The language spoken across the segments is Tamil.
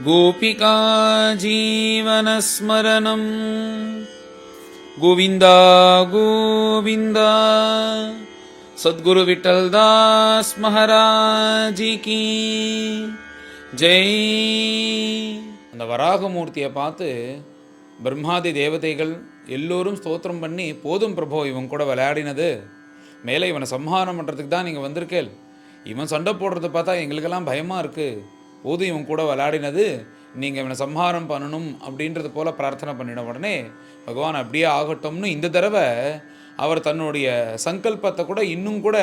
गोपिका जीवनस्मरणं गोविन्द गोविन्द सद्गुरु विठ्ठलदास महाराज की ஜெய். அந்த வராகமூர்த்தியை பார்த்து பிரம்மாதி தேவதைகள் எல்லோரும் ஸ்தோத்திரம் பண்ணி, போதும் பிரபோ இவன் கூட விளையாடினது, மேலே இவனை சம்ஹாரம் பண்ணுறதுக்கு தான் நீங்கள் வந்திருக்கேள், இவன் சண்டை போடுறத பார்த்தா எங்களுக்கெல்லாம் பயமாக இருக்குது, போதும் இவன் கூட விளையாடினது, நீங்கள் இவனை சம்ஹாரம் பண்ணணும் அப்படின்றது போல் பிரார்த்தனை பண்ணின உடனே பகவான் அப்படியே ஆகட்டும்னு இந்த தடவை அவர் தன்னுடைய சங்கல்பத்தை கூட இன்னும் கூட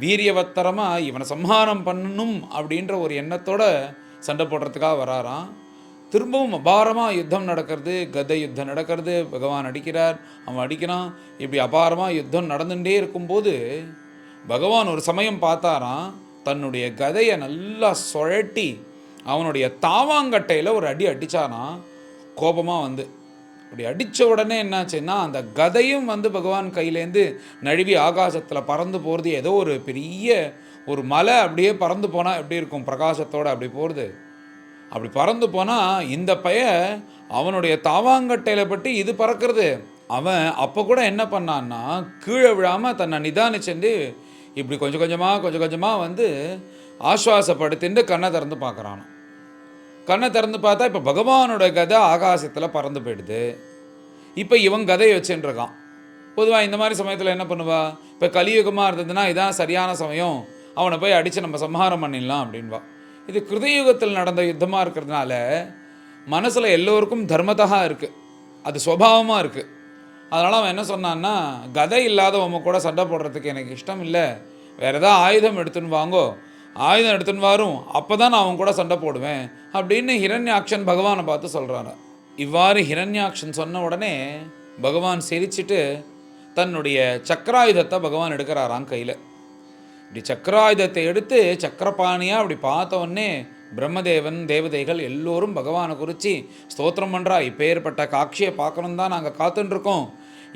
வீரியவத்தரமாக இவனை சம்ஹாரம் பண்ணணும் அப்படின்ற ஒரு எண்ணத்தோடு சண்டை போடுறதுக்காக வராராம். திரும்பவும் அபாரமாக யுத்தம் நடக்கிறது, கதை யுத்தம் நடக்கிறது, பகவான் அடிக்கிறார், அவன் அடிக்கிறான். இப்படி அபாரமாக யுத்தம் நடந்துகிட்டே இருக்கும்போது பகவான் ஒரு சமயம் பார்த்தாராம், தன்னுடைய கதையை நல்லா சுழட்டி அவனுடைய தாவாங்கட்டையில் ஒரு அடி அடித்தாராம். கோபமாக வந்து அப்படி அடித்த உடனே என்னாச்சுன்னா, அந்த கதையும் வந்து பகவான் கையிலேருந்து நழுவி ஆகாசத்தில் பறந்து போகிறது. ஏதோ ஒரு பெரிய ஒரு மலை அப்படியே பறந்து போனால் எப்படி இருக்கும், பிரகாசத்தோடு அப்படி போகிறது. அப்படி பறந்து போனால் இந்த அவனுடைய தாவாங்கட்டையில் பட்டு இது பறக்கிறது. அவன் அப்போ கூட என்ன பண்ணான்னா, கீழே விழாமல் தன்னை நிதானிச்சென்று இப்படி கொஞ்சம் கொஞ்சமாக வந்து ஆஸ்வாசப்படுத்திட்டு கண்ணை திறந்து பார்க்குறான். கண்ணை திறந்து பார்த்தா இப்போ பகவானோட கதை ஆகாசத்தில் பறந்து போயிடுது. இப்போ இவன் கதையை வச்சுட்டுருக்கான். பொதுவாக இந்த மாதிரி சமயத்தில் என்ன பண்ணுவா, இப்போ கலியுகமாக இருந்ததுன்னா இதான் சரியான சமயம், அவனை போய் அடித்து நம்ம சம்ஹாரம் பண்ணிடலாம் அப்படின்வா. இது கிருதயுகத்தில் நடந்த யுத்தமாக இருக்கிறதுனால மனசில் எல்லோருக்கும் தர்மத்தகா இருக்குது, அது சுபாவமாக இருக்குது. அதனால் அவன் என்ன சொன்னான்னா, கதை இல்லாதவங்க கூட சண்டை போடுறதுக்கு எனக்கு இஷ்டம் இல்லை, வேறு ஏதாவது ஆயுதம் எடுத்துன்னு வாங்கோ, ஆயுதம் எடுத்துன்னு வரும், அப்போ தான் நான் அவன் கூட சண்டை போடுவேன் அப்படின்னு ஹிரண்யாக்ஷன் பகவானை பார்த்து சொல்கிறாங்க. இவ்வாறு ஹிரண்யாக்ஷன் சொன்ன உடனே பகவான் சிரிச்சிட்டு தன்னுடைய சக்கராயுதத்தை பகவான் எடுக்கிறாராம் கையில். இப்படி சக்கராயுதத்தை எடுத்து சக்கரபாணியாக அப்படி பார்த்த உடனே பிரம்மதேவன் தேவதைகள் எல்லோரும் பகவானை குறித்து ஸ்தோத்திரம் பண்ணுறா. இப்பேற்பட்ட காட்சியை பார்க்கணும் தான் நாங்கள் காத்துட்டுருக்கோம்.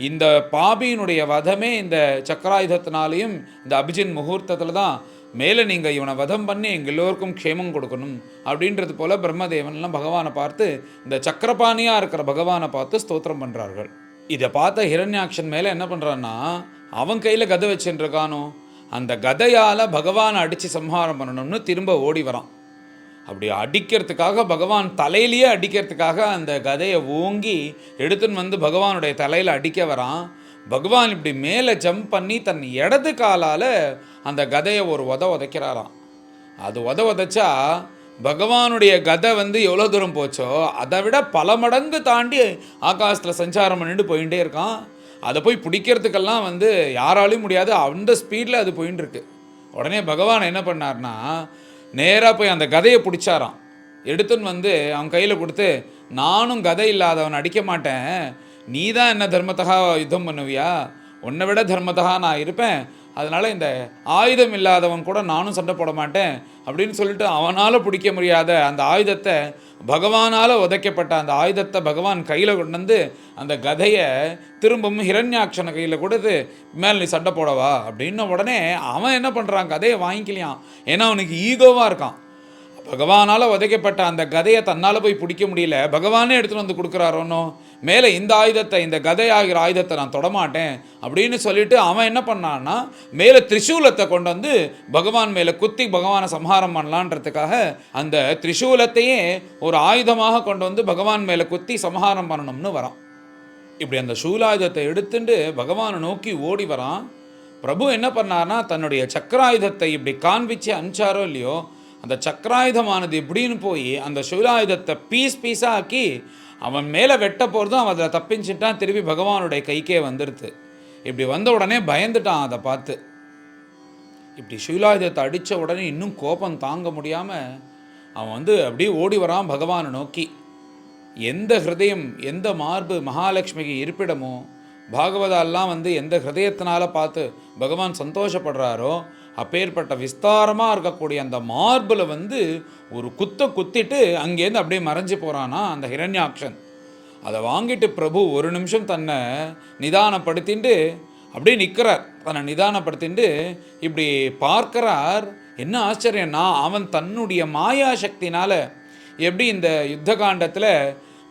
இந்த பாபியினுடைய வதமே இந்த சக்கராயுதத்தினாலையும் இந்த அபிஜின் முகூர்த்தத்தில் தான், மேலே நீங்கள் இவனை வதம் பண்ணி எங்கள் எல்லோருக்கும் க்ஷேமம் கொடுக்கணும் அப்படின்றது போல் பிரம்மதேவன்லாம் பகவானை பார்த்து, இந்த சக்கரபாணியாக இருக்கிற பகவானை பார்த்து ஸ்தோத்திரம் பண்ணுறார்கள். இதை பார்த்த ஹிரண்யாக்ஷன் மேலே என்ன பண்ணுறான்னா, அவன் கையில் கதை வச்சுருக்கானோ, அந்த கதையால் பகவானை அடித்து சம்ஹாரம் பண்ணணும்னு திரும்ப ஓடி வரான். அப்படி அடிக்கிறதுக்காக, பகவான் தலையிலேயே அடிக்கிறதுக்காக அந்த கதையை ஓங்கி எடுத்துன்னு வந்து பகவானுடைய தலையில் அடிக்க வரான். பகவான் இப்படி மேலே ஜம்ப் பண்ணி தன் இடது காலால் அந்த கதையை ஒரு உதைக்கிறாராம். அது உதைச்சா பகவானுடைய கதை வந்து எவ்வளோ தூரம் போச்சோ அதை விட பல மடங்கு தாண்டி ஆகாசத்தில் சஞ்சாரம் பண்ணிட்டு போயிட்டே இருக்கான். அதை போய் பிடிக்கிறதுக்கெல்லாம் வந்து யாராலையும் முடியாது, அந்த ஸ்பீடில் அது போயின்னு இருக்கு. உடனே பகவான் என்ன பண்ணார்னா, நேராக போய் அந்த கதையை பிடிச்சாராம். எடுத்துன்னு வந்து அவன் கையில் கொடுத்து, நானும் கதை இல்லாதவன் அடிக்க மாட்டேன், நீ தான் என்ன தர்மத்தகா யுத்தம் பண்ணுவியா, உன்னை விட தர்மத்தகா நான் இருப்பேன், அதனால் இந்த ஆயுதம் இல்லாதவன் கூட நானும் சண்டை போட மாட்டேன் அப்படின்னு சொல்லிட்டு அவனால் பிடிக்க முடியாத அந்த ஆயுதத்தை, பகவானால் உதைக்கப்பட்ட அந்த ஆயுதத்தை பகவான் கையில் கொண்டு வந்து அந்த கதையை திரும்பவும் ஹிரண்யாக்ஷனை கையில் கொடுத்து, மேலே நீ சண்டை போடவா அப்படின்ன உடனே அவன் என்ன பண்ணுறான், கதையை வாங்கிக்கலையான். ஏன்னா அவனுக்கு ஈகோவாக இருக்கான். பகவானால் உதைக்கப்பட்ட அந்த கதையை தன்னால் போய் பிடிக்க முடியல, பகவானே எடுத்துகிட்டு வந்து கொடுக்குறாரோன்னோ, மேலே இந்த ஆயுதத்தை, இந்த கதை ஆகிற ஆயுதத்தை நான் தொடமாட்டேன் அப்படின்னு சொல்லிட்டு அவன் என்ன பண்ணான்னா, மேலே திரிசூலத்தை கொண்டு வந்து பகவான் மேலே குத்தி பகவானை சம்ஹாரம் பண்ணலான்றதுக்காக அந்த திரிசூலத்தையே ஒரு ஆயுதமாக கொண்டு வந்து பகவான் மேலே குத்தி சம்ஹாரம் பண்ணணும்னு வரான். இப்படி அந்த சூலாயுதத்தை எடுத்துட்டு பகவானை நோக்கி ஓடி வரான். பிரபு என்ன பண்ணார்னா, தன்னுடைய சக்கராயுதத்தை இப்படி காண்பிச்சு அனுப்பிச்சாரோ இல்லையோ, அந்த சக்கராயுதமானது இப்படின்னு போய் அந்த சூலாயுதத்தை பீஸாக ஆக்கி அவன் மேலே வெட்ட போகிறதும் அவன் அதில் தப்பிச்சுட்டான், திருப்பி பகவானுடைய கைக்கே வந்துடுது. இப்படி வந்த உடனே பயந்துட்டான். அதை பார்த்து இப்படி சூலாயுதத்தை அடித்த உடனே இன்னும் கோபம் தாங்க முடியாமல் அவன் வந்து அப்படியே ஓடி வரான் பகவானை நோக்கி. எந்த ஹிருதயம், எந்த மார்பு மகாலட்சுமிக்கு இருப்பிடமோ, பாகவதாலாம் வந்து எந்த ஹிருதயத்தினால பார்த்து பகவான் சந்தோஷப்படுறாரோ, அப்பேற்பட்ட விஸ்தாரமாக இருக்கக்கூடிய அந்த மார்பில் வந்து ஒரு குத்திட்டு அங்கேருந்து அப்படியே மறைஞ்சு போகிறானா அந்த ஹிரண்யாக்ஷன். அதை வாங்கிட்டு பிரபு ஒரு நிமிஷம் தன்னை நிதானப்படுத்திட்டு அப்படியே நிற்கிறார். தன்னை நிதானப்படுத்திட்டு இப்படி பார்க்கிறார். என்ன ஆச்சரியம்னா, அவன் தன்னுடைய மாயா சக்தினால் எப்படி இந்த யுத்த காண்டத்தில்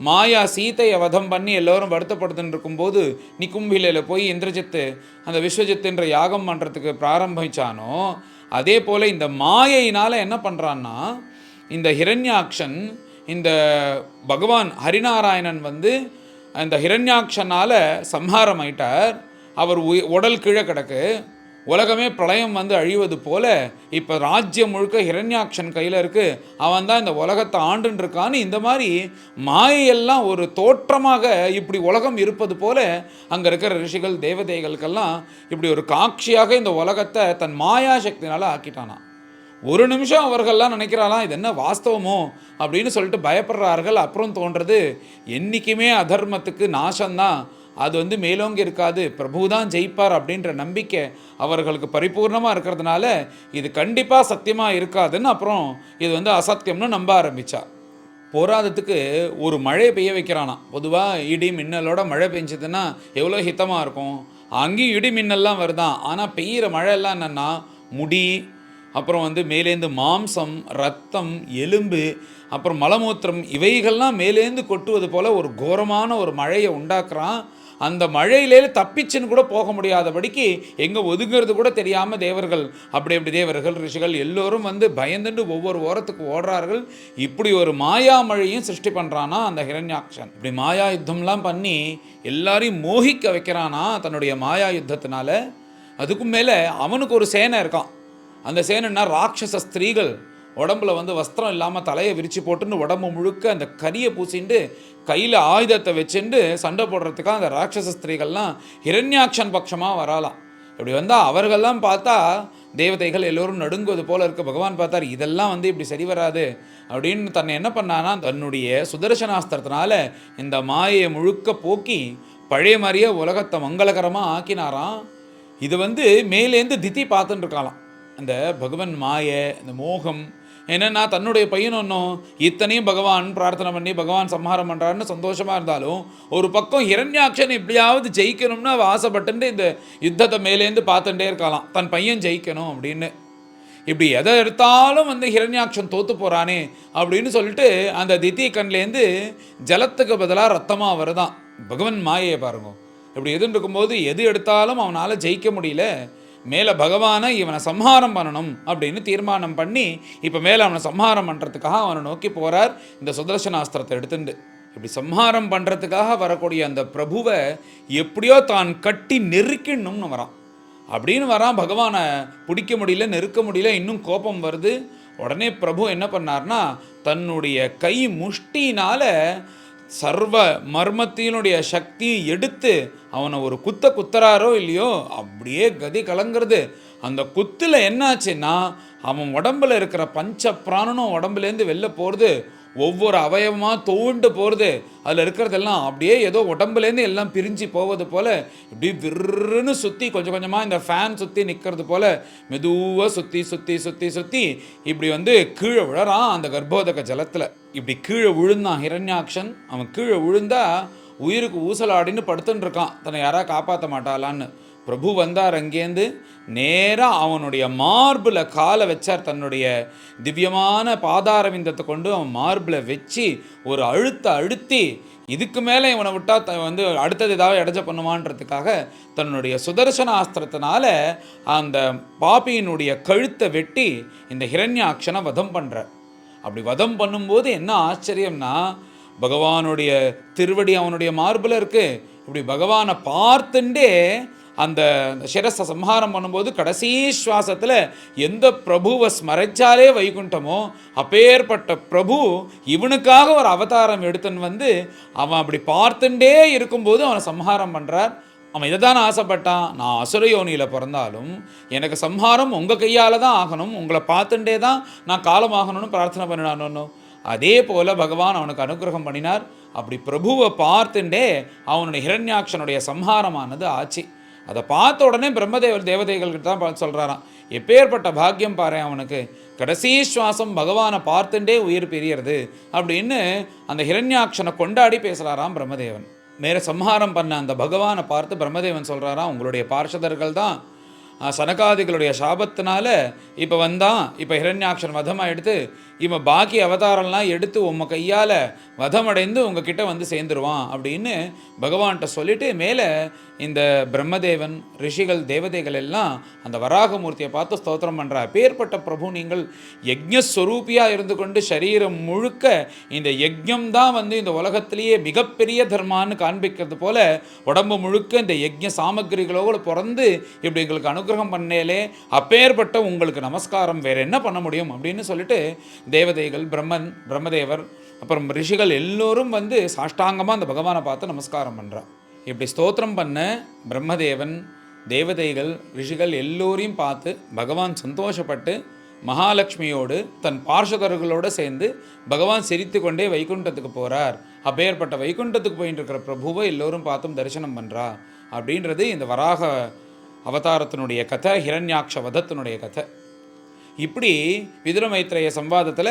மாயா சீதையை வதம் பண்ணி எல்லோரும் வருத்தப்படுத்துன்னு இருக்கும்போது நிக்கும்பிலையில் போய் இந்திரஜித்து அந்த விஸ்வஜித்துன்ற யாகம் பண்ணுறதுக்கு பிராரம்பிச்சானோ, அதே போல் இந்த மாயையினால் என்ன பண்ணுறான்னா, இந்த ஹிரண்யாக்ஷன், இந்த பகவான் ஹரிநாராயணன் வந்து அந்த ஹிரண்யாக்ஷனால் சம்ஹாரம் ஆயிட்டார். அவர் உடல் கீழே கிடக்கு. உலகமே பிரளயம் வந்து அழிவது போல இப்போ ராஜ்யம் முழுக்க ஹிரண்யாக்ஷன் கையில் இருக்குது. அவன் தான் இந்த உலகத்தை ஆண்டுன்னு இருக்கான்னு இந்த மாதிரி மாயையெல்லாம் ஒரு தோற்றமாக இப்படி உலகம் இருப்பது போல அங்கே இருக்கிற ரிஷிகள் தேவதைகளுக்கெல்லாம் இப்படி ஒரு காட்சியாக இந்த உலகத்தை தன் மாயா சக்தினால் ஆக்கிட்டானா. ஒரு நிமிஷம் அவர்கள்லாம் நினைக்கிறாலாம் இது என்ன வாஸ்தவமோ அப்படின்னு சொல்லிட்டு பயப்படுறார்கள். அப்புறம் தோன்றது என்றைக்குமே அதர்மத்துக்கு நாசம்தான், அது வந்து மேலோங்கி இருக்காது, பிரபு தான் ஜெயிப்பார் அப்படின்ற நம்பிக்கை அவர்களுக்கு பரிபூர்ணமாக இருக்கிறதுனால இது கண்டிப்பாக சத்தியமாக இருக்காதுன்னு அப்புறம் இது வந்து அசத்தியம்னு நம்ப ஆரம்பித்தா. போராதத்துக்கு ஒரு மழை பெய்ய வைக்கிறானா. பொதுவாக இடி மின்னலோட மழை பெஞ்சதுன்னா எவ்வளோ ஹிதமாக இருக்கும். அங்கேயும் இடி மின்னல்லாம் வருதான். ஆனால் பெய்கிற மழையெல்லாம் என்னென்னா முடி, அப்புறம் வந்து மேலேந்து மாம்சம், ரத்தம், எலும்பு, அப்புறம் மலமூத்திரம் இவைகள்லாம் மேலேந்து கொட்டுவது போல் ஒரு கோரமான ஒரு மழையை உண்டாக்குறான். அந்த மழையிலே தப்பிச்சுன்னு கூட போக முடியாதபடிக்கு எங்கே ஒதுங்கிறது கூட தெரியாமல் தேவர்கள் அப்படி தேவர்கள் ரிஷிகள் எல்லோரும் வந்து பயந்துட்டு ஒவ்வொரு ஓரத்துக்கு ஓடுறார்கள். இப்படி ஒரு மாயா மழையும் சிருஷ்டி பண்ணுறானா அந்த ஹிரண்யாக்ஷன். இப்படி மாயா யுத்தம்லாம் பண்ணி எல்லாரையும் மோகிக்க வைக்கிறானா தன்னுடைய மாயா யுத்தத்தினால. அதுக்கும் மேலே அவனுக்கு ஒரு சேனை இருக்கான். அந்த சேனைன்னா ராட்சச ஸ்திரீகள் உடம்புல வந்து வஸ்திரம் இல்லாமல் தலையை விரித்து போட்டுன்னு உடம்பு முழுக்க அந்த கரியை பூசிண்டு கையில் ஆயுதத்தை வச்சுட்டு சண்டை போடுறதுக்காக அந்த ராட்சச ஸ்திரீகள்லாம் ஹிரண்யாக்ஷன் பட்சமாக வரலாம். இப்படி வந்தால் அவர்கள்லாம் பார்த்தா தேவதைகள் எல்லோரும் நடுங்குவது போல இருக்க. பகவான் பார்த்தார் இதெல்லாம் வந்து இப்படி சரி வராது அப்படின்னு தன்னை என்ன பண்ணானா தன்னுடைய சுதர்சனாஸ்திரத்தினால இந்த மாயை முழுக்க போக்கி பழைய மாதிரியே உலகத்தை மங்களகரமாக ஆக்கினாராம். இது வந்து மேலேந்து திதி பார்த்துட்டு இருக்கலாம். அந்த பகவான் மாயை, இந்த மோகம் என்னென்னா தன்னுடைய பையன் ஒன்றும் இத்தனையும் பகவான் பிரார்த்தனை பண்ணி பகவான் சம்ஹாரம் பண்ணுறாருன்னு சந்தோஷமாக இருந்தாலும் ஒரு பக்கம் ஹிரண்யாக்ஷன் எப்படியாவது ஜெயிக்கணும்னு அவள் ஆசைப்பட்டுட்டு இந்த யுத்தத்தை மேலேருந்து பார்த்துட்டே இருக்கலாம் தன் பையன் ஜெயிக்கணும் அப்படின்னு. இப்படி எதை எடுத்தாலும் வந்து ஹிரண்யாக்ஷன் தோற்று போகிறானே அப்படின்னு சொல்லிட்டு அந்த தித்தி கண்லேருந்து ஜலத்துக்கு பதிலாக ரத்தமாக வருதான். பகவான் மாயையை பாருங்க. இப்படி எதுன்னு இருக்கும்போது எது எடுத்தாலும் அவனால் ஜெயிக்க முடியல. மேலே பகவானை இவனை சம்ஹாரம் பண்ணணும் அப்படின்னு தீர்மானம் பண்ணி இப்போ மேலே அவனை சம்ஹாரம் பண்ணுறதுக்காக அவனை நோக்கி போகிறார் இந்த சுதர்சனாஸ்திரத்தை எடுத்துட்டு. இப்படி சம்ஹாரம் பண்ணுறதுக்காக வரக்கூடிய அந்த பிரபுவை எப்படியோ தான் கட்டி நெருக்கிடணும்னு வரான். அப்படின்னு வரான். பகவானை பிடிக்க முடியல, நெருக்க முடியல, இன்னும் கோபம் வருது. உடனே பிரபு என்ன பண்ணார்னா தன்னுடைய கை முஷ்டினால் சர்வ மர்மத்தினுடைய சக்தியை எடுத்து அவனை ஒரு குத்துறாரோ இல்லையோ அப்படியே கதி கலங்கிறது. அந்த குத்தில் என்னாச்சுன்னா அவன் உடம்புல இருக்கிற பஞ்ச பிராணனும் உடம்புலேருந்து வெளில போகிறது. ஒவ்வொரு அவயவமாக தோண்டு போகிறது. அதில் இருக்கிறதெல்லாம் அப்படியே ஏதோ உடம்புலேருந்து எல்லாம் பிரிஞ்சு போவது போல் இப்படி விருன்னு சுற்றி கொஞ்சம் கொஞ்சமாக இந்த ஃபேன் சுற்றி நிற்கிறது போல் மெதுவாக சுற்றி சுற்றி சுற்றி சுற்றி இப்படி வந்து கீழே விழறான் அந்த கர்ப்போதக ஜலத்தில். இப்படி கீழே விழுந்தான் ஹிரண்யாக்ஷன். அவன் கீழே விழுந்தா உயிருக்கு ஊசலாடின்னு படுத்துன்னு இருக்கான், தன்னை யாராவது காப்பாற்ற மாட்டாளான்னு. பிரபு வந்தார். அங்கேருந்து நேராக அவனுடைய மார்பில் காலை வச்சார். தன்னுடைய திவ்யமான பாதாரவிந்தத்தை கொண்டு அவன் மார்பில் வச்சு ஒரு அழுத்தி இதுக்கு மேலே இவனை விட்டால் வந்து அடுத்தது ஏதாவது இடைஞ்ச பண்ணுவான்றதுக்காக தன்னுடைய சுதர்சன ஆஸ்திரத்தினால அந்த பாப்பியினுடைய கழுத்தை வெட்டி இந்த ஹிரண்யாக்ஷனை வதம் பண்ணுறார். அப்படி வதம் பண்ணும்போது என்ன ஆச்சரியம்னா பகவானுடைய திருவடி அவனுடைய மார்பில் இருக்குது. இப்படி பகவானை பார்த்துட்டே அந்த சிரஸை சம்ஹாரம் பண்ணும்போது கடைசி சுவாசத்தில் எந்த பிரபுவை ஸ்மரிச்சாலே வைகுண்டமோ அப்பேற்பட்ட பிரபு இவனுக்காக ஒரு அவதாரம் எடுத்துன்னு வந்து அவன் அப்படி பார்த்துட்டே இருக்கும்போது அவனை சம்ஹாரம் பண்ணுறார். அவன் இதை தானே ஆசைப்பட்டான், நான் அசுரயோனியில் பிறந்தாலும் எனக்கு சம்ஹாரம் உங்கள் கையால் தான் ஆகணும், உங்களை பார்த்துட்டே தான் நான் காலமாகணும்னு பிரார்த்தனை பண்ணினானோ. அதே போல் பகவான் அவனுக்கு அனுகிரகம் பண்ணினார். அப்படி பிரபுவை பார்த்துட்டே அவனுடைய ஹிரண்யாக்ஷனுடைய சம்ஹாரமானது ஆச்சு. அதை பார்த்த உடனே தேவதைகள்கிட்ட தான் பார்த்து சொல்கிறாராம், எப்பேற்பட்ட பாக்கியம் பாரு அவனுக்கு, கடைசி சுவாசம் பகவானை பார்த்துட்டே உயிர் பிரியறது அப்படின்னு அந்த ஹிரண்யாக்ஷனை கொண்டாடி பேசுகிறாராம் பிரம்மதேவன். மேலே சம்ஹாரம் பண்ண அந்த பகவானை பார்த்து பிரம்மதேவன் சொல்கிறாராம், உங்களுடைய பார்ஷதர்கள் தான் சனகாதிகளுடைய சாபத்தினால இப்போ வந்தான், இப்போ ஹிரண்யாக்ஷன் வதமாக எடுத்து இவன் பாக்கி அவதாரம்லாம் எடுத்து உம்ம கையால் வதமடைந்து உங்ககிட்ட வந்து சேர்ந்துருவான் அப்படின்னு பகவான்கிட்ட சொல்லிட்டு மேலே இந்த பிரம்மதேவன் ரிஷிகள் தேவதைகள் எல்லாம் அந்த வராகமூர்த்தியை பார்த்து ஸ்தோத்திரம் பண்ணுறா. அப்பேற்பட்ட பிரபு நீங்கள் யஜ்ஞஸ்வரூபியாக இருந்து கொண்டு சரீரம் முழுக்க இந்த யஜ்ஞம் தான் வந்து இந்த உலகத்திலேயே மிகப்பெரிய தர்மான்னு காண்பிக்கிறது போல உடம்பு முழுக்க இந்த யஜ்ஞ சாமகிரிகளோடு பிறந்து இப்படி எங்களுக்கு அனுகிரகம் பண்ணேலே அப்பேற்பட்ட உங்களுக்கு நமஸ்காரம் வேறு என்ன பண்ண முடியும் அப்படின்னு சொல்லிட்டு தேவதைகள் பிரம்மதேவர் அப்புறம் ரிஷிகள் எல்லோரும் வந்து சாஷ்டாங்கமாக அந்த பகவானை பார்த்து நமஸ்காரம் பண்ணுறான். இப்படி ஸ்தோத்திரம் பண்ண பிரம்மதேவன் தேவதைகள் ரிஷிகள் எல்லோரையும் பார்த்து பகவான் சந்தோஷப்பட்டு மகாலட்சுமியோடு தன் பார்ஷதர்களோடு சேர்ந்து பகவான் சிரித்து கொண்டே வைகுண்டத்துக்கு போகிறார். அப்பேற்பட்ட வைகுண்டத்துக்கு போயிட்டு இருக்கிற பிரபுவை எல்லோரும் பார்த்தும் தரிசனம் பண்ணுறா அப்படின்றது இந்த வராக அவதாரத்தினுடைய கதை, ஹிரண்யாக்ஷ வதத்தினுடைய கதை. இப்படி விதுர மைத்ரேய சம்வாதத்தில்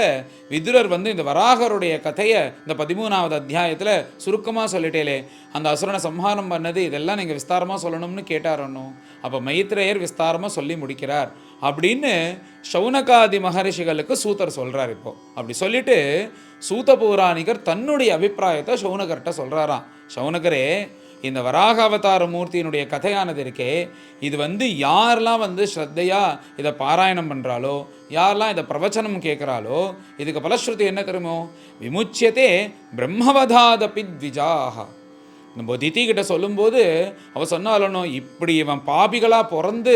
விதுரர் வந்து இந்த வராகருடைய கதையை இந்த 13வது அத்தியாயத்தில் சுருக்கமாக சொல்லிட்டேலே அந்த அசுரனை சம்ஹாரம் பண்ணது இதெல்லாம் நீங்கள் விஸ்தாரமாக சொல்லணும்னு கேட்டாரணும். அப்போ மைத்ரேயர் விஸ்தாரமாக சொல்லி முடிக்கிறார் அப்படின்னு சௌனகாதி மகரிஷிகளுக்கு சூத்தர் சொல்கிறார். இப்போ அப்படி சொல்லிட்டு சூத பௌராணிகர் தன்னுடைய அபிப்பிராயத்தை சௌனகர்கிட்ட சொல்கிறாராம். சௌனகரே, இந்த வராக அவதார மூர்த்தியினுடைய கதையானது இருக்கே, இது வந்து யாரெல்லாம் வந்து ஸ்ரத்தையாக இதை பாராயணம் பண்ணுறாலோ, யாரெல்லாம் இதை பிரவச்சனம் கேட்குறாலோ, இதுக்கு பலஸ்ருதி என்ன தெரியுமோ? விமுச்சியதே பிரம்மவதாதபி த்விஜாஹ. நம்ம திதி கிட்ட சொல்லும்போது அவள் சொன்னாலும் இப்படி இவன் பாபிகளாக பிறந்து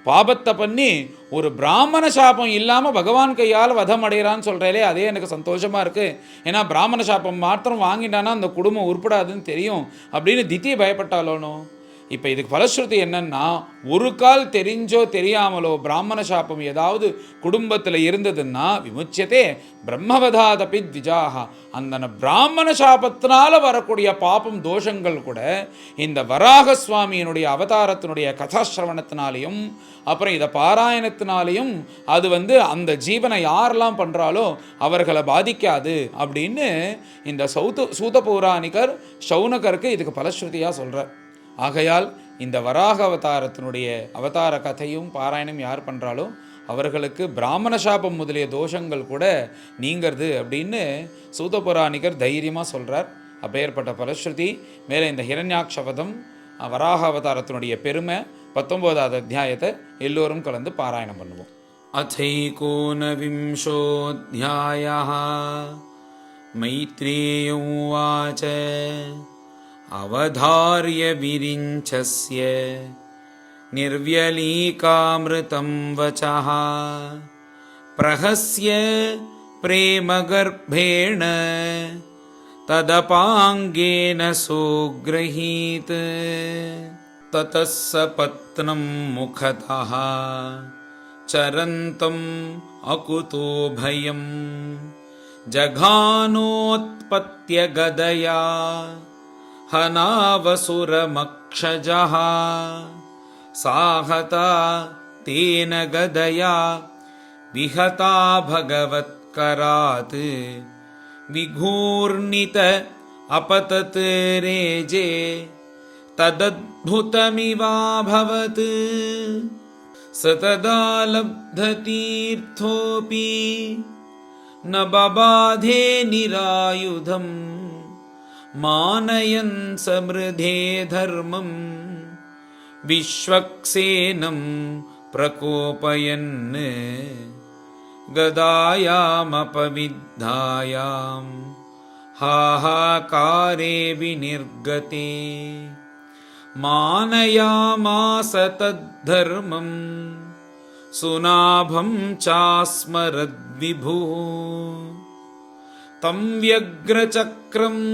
பாபத்தை பண்ணி ஒரு பிராமண சாபம் இல்லாமல் பகவான் கையால் வதம் அடைகிறான்னு சொல்கிறேலே, அதே எனக்கு சந்தோஷமாக இருக்குது. ஏன்னா பிராமண சாபம் மாத்திரம் வாங்கிட்டானா அந்த குடும்பம் உருப்படாதுன்னு தெரியும் அப்படின்னு திதி பயப்பட்டாலோனோ. இப்போ இதுக்கு பலஸ்ருதி என்னன்னா, ஒரு கால் தெரிஞ்சோ தெரியாமலோ பிராமண சாபம் ஏதாவது குடும்பத்தில் இருந்ததுன்னா விமுச்சியதே பிரம்மவதாதபி த்விஜாஹா. அந்த பிராமண சாபத்தினால வரக்கூடிய பாபம் தோஷங்கள் கூட இந்த வராக சுவாமியினுடைய அவதாரத்தினுடைய கதாசிரவணத்தினாலையும் அப்புறம் இதை பாராயணத்தினாலையும் அது வந்து அந்த ஜீவனை யாரெல்லாம் பண்ணுறாலோ அவர்களை பாதிக்காது அப்படின்னு இந்த சூத பௌராணிகர் சௌனகருக்கு இதுக்கு பலஸ்ருதியாக சொல்கிறார். ஆகையால் இந்த வராக அவதாரத்தினுடைய அவதார கதையும் பாராயணம் யார் பண்ணுறாலோ அவர்களுக்கு பிராமண சாபம் முதலிய தோஷங்கள் கூட நீங்கிறது அப்படின்னு சூத புராணிகர் தைரியமாக சொல்கிறார். அப்பேற்பட்ட பலஸ்ருதி மேலே இந்த ஹிரண்யாக்ஷவதம் வராக அவதாரத்தினுடைய பெருமை 19வது அத்தியாயத்தை எல்லோரும் கலந்து பாராயணம் பண்ணுவோம். அதைகோனவிம்சோத்யாயः மைத்ரேய உவாச அவதார்ய விரிஞ்சஸ்ய நிர்வ்யலீகாமிருதம் வசः பிரஹஸ்ய பிரேமகர்ப்பேண ததபாங்கேன சோக்ரஹீத் ததः சபத்னம் முகதः சரந்தம் அகுதோ பயம் ஜகானோத்பத்ய கதயா ஹனாவசுரமக்ஷஜः சாஹதா தேன கதயா விஹதா பகவத்கராத் விகூர்ணித அபதத் ரேஜே ததத்புதமிவாபவத் சததா லப்ததீர்த்தோபி ந பபாதே நிராயுதம் மானயன் சம்ருதே தர்மம் விஸ்வக்சேனம் பிரகோபயன் கதாயாமபவித்தாயாம் ஹாஹாகாரே விநிர்கதே மானயாமாஸ தத்தர்மம் சுநாபம் சாஸ்மரத்விபு தம் வ்யக்ரசக்ரம்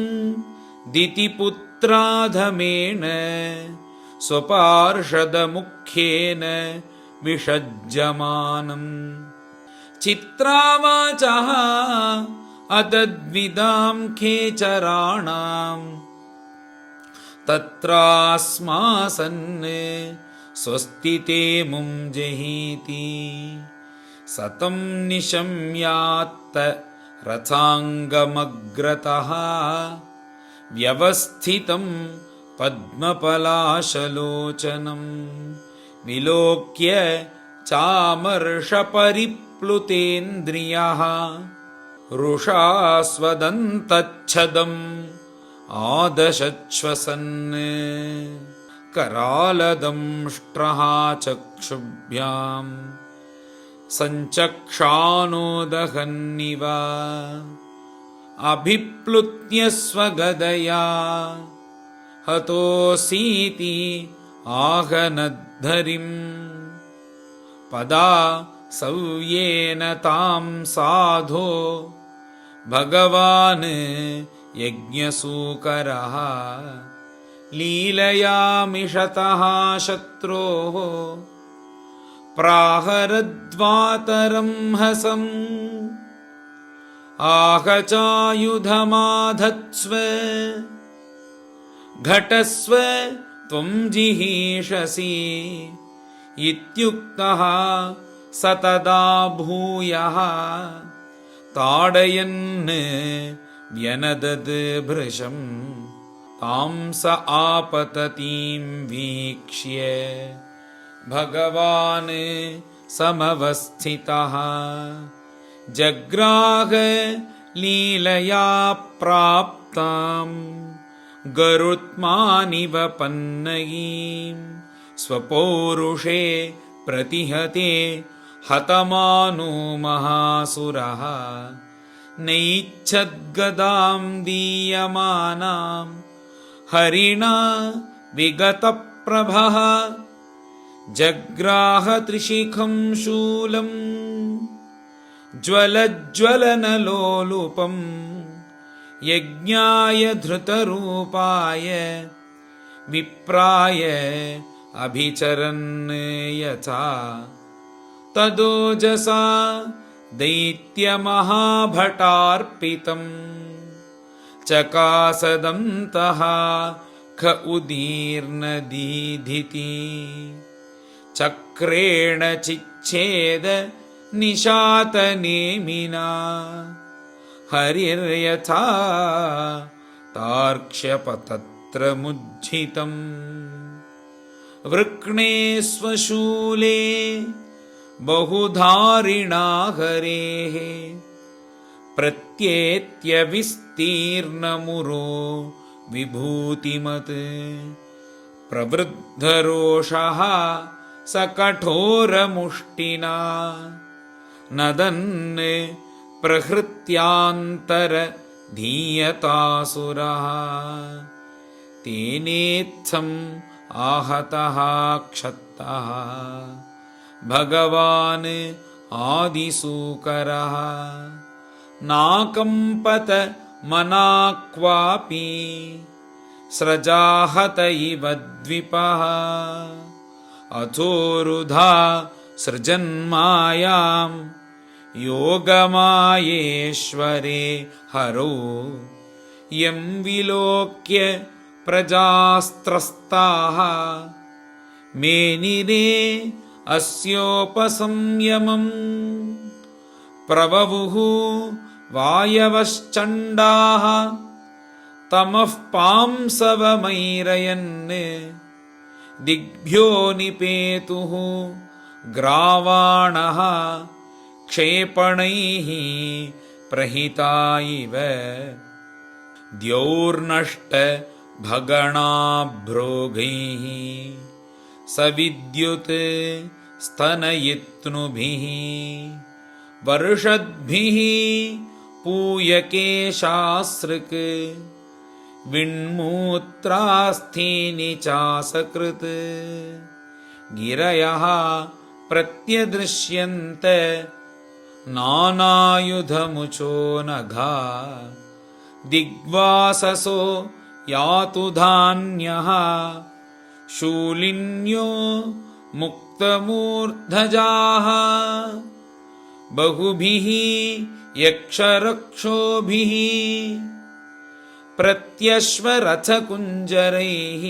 திதிபுத்ராதமேன ஸ்வபார்ஷதமுख्येन விஷஜ்ஜமானம் சித்ராவாசः அதத்விதாம் கேச்சராணாம் தத்ராஸ்மாசன் ஸ்வஸ்தி தே மும் ஜஹீதி சதம் நிஷம்யாத்த ரதாங்கமக்ரதः வியவஸ்திதம் பத்மபலாசலோச்சனம் விலோக்ய சாமர்ஷபரிப்ளுதேந்திரியः रुषास्वदन्तच्छदम् आदशश्वसन् करालदंष्ट्रः चक्षुभ्यां सञ्चक्षानोदहन्निव अभिप्लुत्य स्वगदया हतोऽसीति आहनद्धरिम् पदा सव्येन तां साधो भगवान् यज्ञसूकरः लीलयामिषतः शत्रोः प्राहरद्वातरं हसम् आहचायुधमाधत्स्व घटस्व त्वं जिहीषसि इत्युक्तः स तदा भूयः ताडयन् व्यनदद् भृशं तां स आपततीं वीक्ष्य भगवान् समवस्थितः जग्राह लीलया प्राप्तां गरुत्मानिव पन्नगीं स्वपौरुषे प्रतिहते हतमानो महासुरः नैच्छद्गदां दीयमानां हरिणा विगतप्रभः जग्राह त्रिशिखं शूलम् ज्वलज्वलनलोलुपं यज्ञाय धृतरूपाय विप्राय अभिचरन् यथा तदोजसा दैत्यमहाभटार्पितं चकासदन्तः ख उदीर्णदीधिति चक्रेण चिच्छेद निशातनेमिना हरिर्यथा तार्क्ष्यपतत्रमुज्झितम् वृक्णे स्वशूले बहुधारिणा हरेः प्रत्येत्यविस्तीर्णमुरो विभूतिमत् प्रवृद्धरोषः स कठोरमुष्टिना नदन् प्रहृत्यान्तरधीयतासुरः तेनेत्थम् आहतः क्षत्तः भगवान् आदिसूकरः नाकम्पत मनाक्वापि स्रजाहत इव द्विपः अथोरुधा सृजन्मायां योगमायेश्वरे हरो यं विलोक्य प्रजास्त्रस्ताः मेनिरे अस्योपसंयमम् प्रबभुः वायवश्चण्डाः तमः पांसवमैरयन् दिग्भ्यो निपेतुः ग्रावाणः क्षेपणैः प्रहिता इव द्यौर्नष्ट भगणाभ्रोगैः सविद्युत् स्तनयित्नुभिः वर्षद्भिः पूयकेशासृक् विण्मूत्रास्थीनि चासकृत् गिरयः प्रत्यदृश्यन्त नानायुधमुचो नघा दिग्वाससो यातु धान्यः शूलिन्यो मुक्तमूर्धजाः बहुभिः यक्षरक्षोभिः प्रत्यश्वरथकुञ्जरैः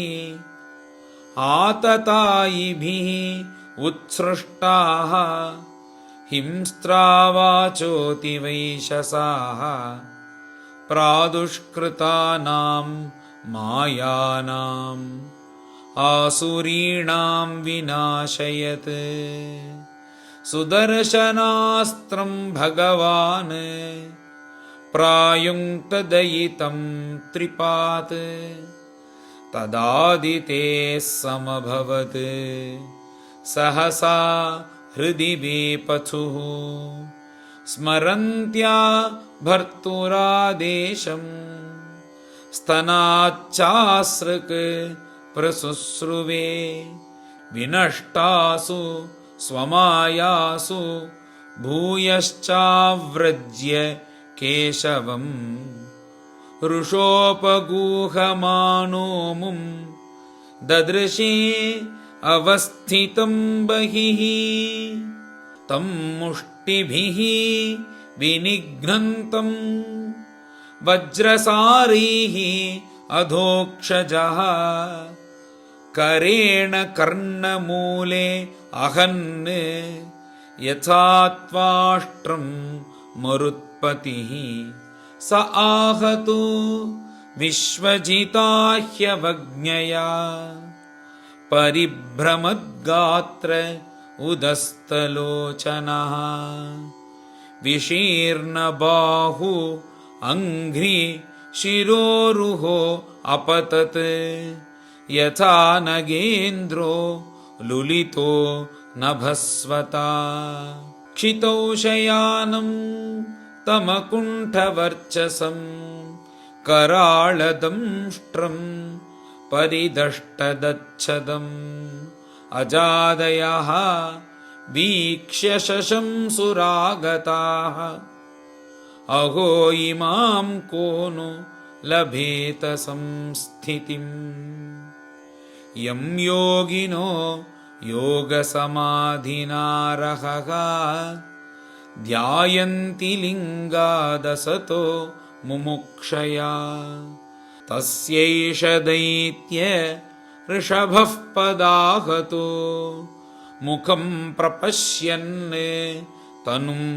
आततायिभिः उत्सृष्टाः हिंस्त्रावाचोतिवैशसाः प्रादुष्कृतानां मायानाम् आसुरीणां विनाशयत् सुदर्शनास्त्रं भगवान् प्रायुङ्क्तदयितं त्रिपात् तदादिते समभवत् सहसा हृदि वेपथुः स्मरन्त्या भर्तुरादेशम् स्तनाच्चासृक् प्रशुश्रुवे विनष्टासु स्वमायासु भूयश्चाव्रज्य केशवम् रुषोपगूहमानो मुं ददृशे अवस्थितं बहिः तं मुष्टिभिः विनिघ्नन्तं वज्रसारैः अधोक्षजः करेण कर्णमूले अहन् यथा त्वाष्ट्रं मरुत्पतिः स आहतो विश्वजिताह्यवज्ञया परिभ्रमद्गात्र उदस्तलोचनः विशीर्णबाहु अङ्घ्रि शिरोरुहो अपतत् यथा नगेन्द्रो लुलितो नभस्वता क्षितौ शयानं तमकुण्ठवर्चसं कराळदंष्ट्रं परिदष्टदच्छदम् अजादयः वीक्ष्य शशंसुरागताः अहो इमां को नु लभेत संस्थितिम् यं योगिनो योगसमाधिनारहः ध्यायन्ति लिङ्गादसतो मुमुक्षया तस्यैष दैत्य ऋषभः पदाहतो मुखं प्रपश्यन् तनुम्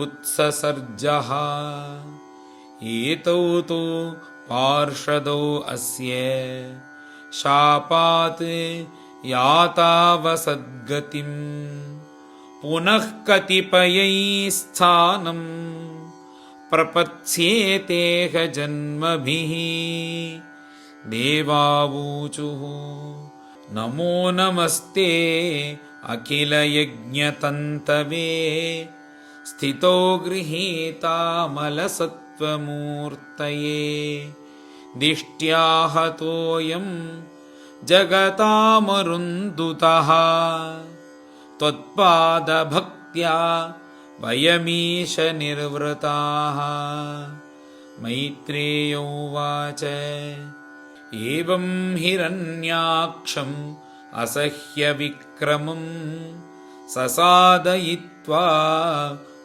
उत्ससर्जः एतौ तु पार्षदौ अस्य शापात् यातावसद्गतिम् पुनः कतिपयैः स्थानं प्रपत्स्येतेह जन्मभिः देवावूचुः नमो नमस्ते अखिलयज्ञतन्तवे स्थितो गृहीतामलसत्त्वमूर्तये दिष्ट्या हतोऽयं जगतामरुन्दुतः त्वत्पादभक्त्या वयमीश निर्वृताः मैत्रेय उवाच एवं हिरण्याक्षम् असह्यविक्रमं ससादयित्वा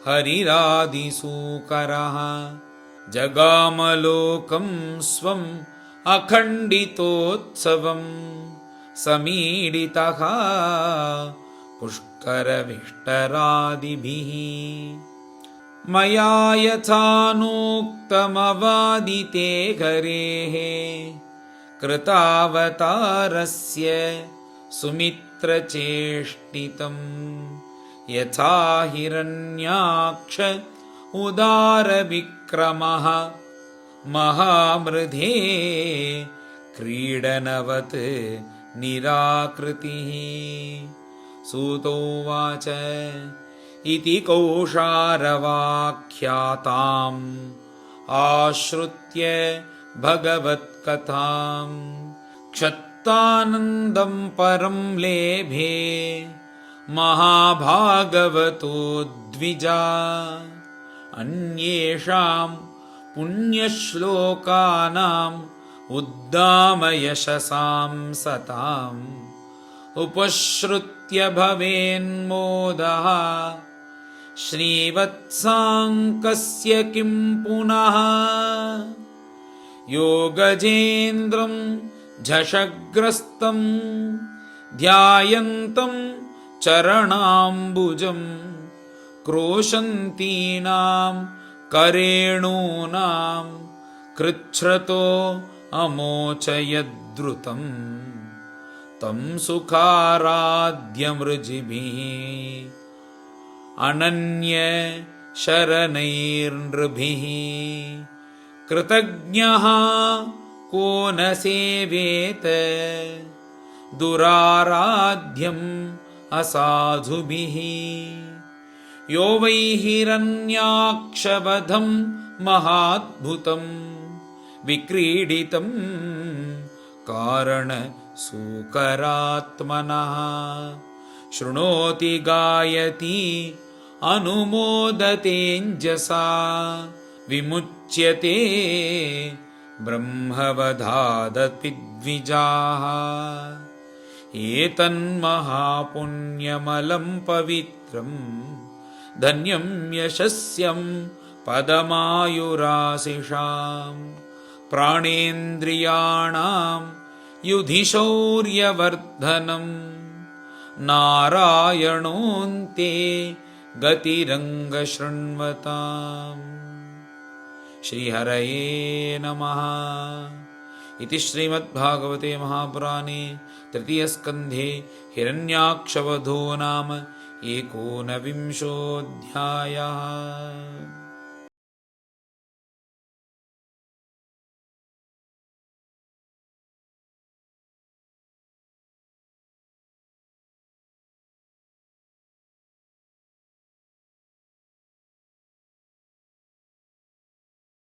हरिरादिसूकरः जगामलोकं स्वम् अखण्डितोत्सवं समीडितः पुष्करविष्टरादिभिः मया यथानोक्तमवादिते हरेः कृतावतारस्य सुमित्रचेष्टितम् यथा हिरण्याक्ष उदारविक्रमः महामृधे क्रीडनवत् निराकृतिः सूतोवाच इति कौशारवाख्याताम् आश्रुत्य भगवत्कथाम् क्षत्तानन्दं परं लेभे महाभागवतो द्विजा अन्येषां पुण्यश्लोकानाम् उद्दामयशसां सताम् उपश्रुत्य भवेन्मोदः श्रीवत्साङ्कस्य किं पुनः योगजेन्द्रं झषग्रस्तं ध्यायन्तं चरणाम्बुजं क्रोशन्तीनां करेणूनां कृच्छ्रतो अमोचयद्रुतं तं सुखाराध्यमृजिभिः अनन्य शरणैर्नृभिः कृतज्ञः को न सेवेत दुराराध्यम् असाधुभिः यो वै हिरण्याक्षवधं महाद्भुतं विक्रीडितं कारणसूकरात्मनः शृणोति गायति अनुमोदतेऽञ्जसा विमुच्यते ब्रह्मवधादपि द्विजाः एतन्महापुण्यमलं पवित्रं धन्यं यशस्यं पदमायुराशिषां प्राणेन्द्रियाणां युधिशौर्यवर्धनं नारायणोऽन्ते गतिरङ्गशृण्वताम्। श्रीहरये नमः। इति श्रीमद्भागवते महापुराणे तृतीयस्कन्धे हिरण्याक्षवधो नाम 19विंशोऽध्यायः।